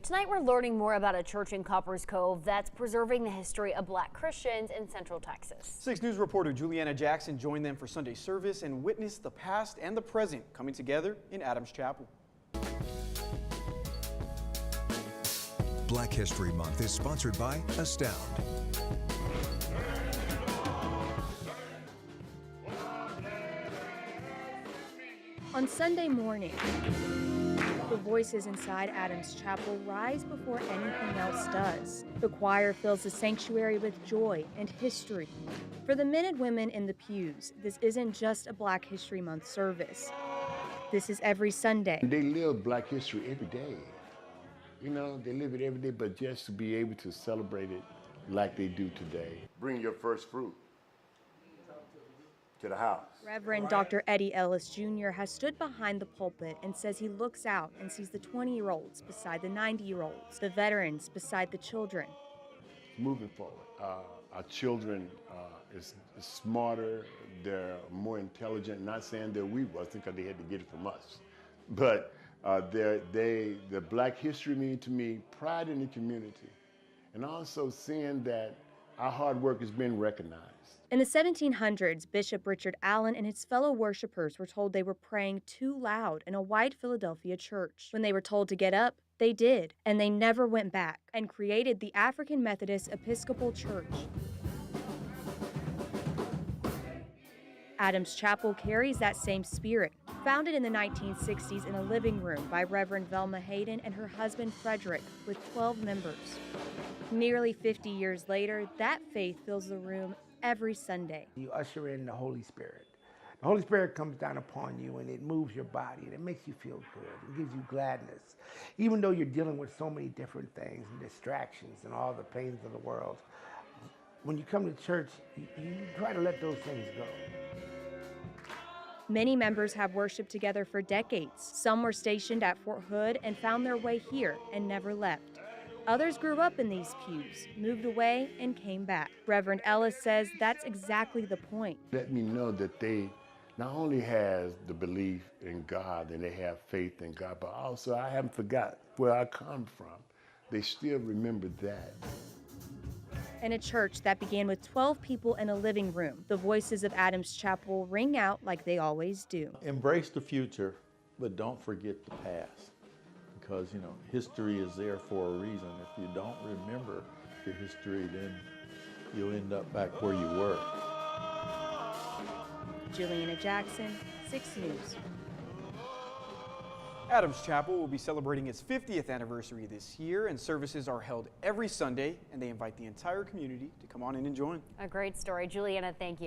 Tonight we're learning more about a church in Copperas Cove that's preserving the history of Black Christians in Central Texas. 6 News reporter Juliana Jackson joined them for Sunday service and witnessed the past and the present coming together in Adams Chapel. Black History Month is sponsored by Astound. On Sunday morning, the voices inside Adams Chapel rise before anything else does. The choir fills the sanctuary with joy and history. For the men and women in the pews, this isn't just a Black History Month service. This is every Sunday. They live Black history every day. You know, they live it every day, but just to be able to celebrate it like they do today. Bring your first fruit to the house. Reverend Dr. Eddie Ellis Jr. has stood behind the pulpit and says he looks out and sees the 20-year-olds beside the 90-year-olds, the veterans beside the children. Moving forward, our children is smarter, they're more intelligent. Not saying that we wasn't, because they had to get it from us, but the Black history mean to me pride in the community, and also seeing that our hard work is being recognized. In the 1700s, Bishop Richard Allen and his fellow worshipers were told they were praying too loud in a white Philadelphia church. When they were told to get up, they did, and they never went back, and created the African Methodist Episcopal Church. Adams Chapel carries that same spirit. Founded in the 1960s in a living room by Reverend Velma Hayden and her husband Frederick, with 12 members. Nearly 50 years later, that faith fills the room every Sunday. You usher in the Holy Spirit. The Holy Spirit comes down upon you and it moves your body and it makes you feel good. It gives you gladness. Even though you're dealing with so many different things and distractions and all the pains of the world, when you come to church, you try to let those things go. Many members have worshiped together for decades. Some were stationed at Fort Hood and found their way here and never left. Others grew up in these pews, moved away, and came back. Reverend Ellis says that's exactly the point. Let me know that they not only have the belief in God and they have faith in God, but also I haven't forgot where I come from. They still remember that. In a church that began with 12 people in a living room, the voices of Adams Chapel ring out like they always do. Embrace the future, but don't forget the past. Because, you know, history is there for a reason. If you don't remember your history, then you'll end up back where you were. Juliana Jackson, 6 News. Adams Chapel will be celebrating its 50th anniversary this year, and services are held every Sunday, and they invite the entire community to come on in and join. A great story. Juliana, thank you.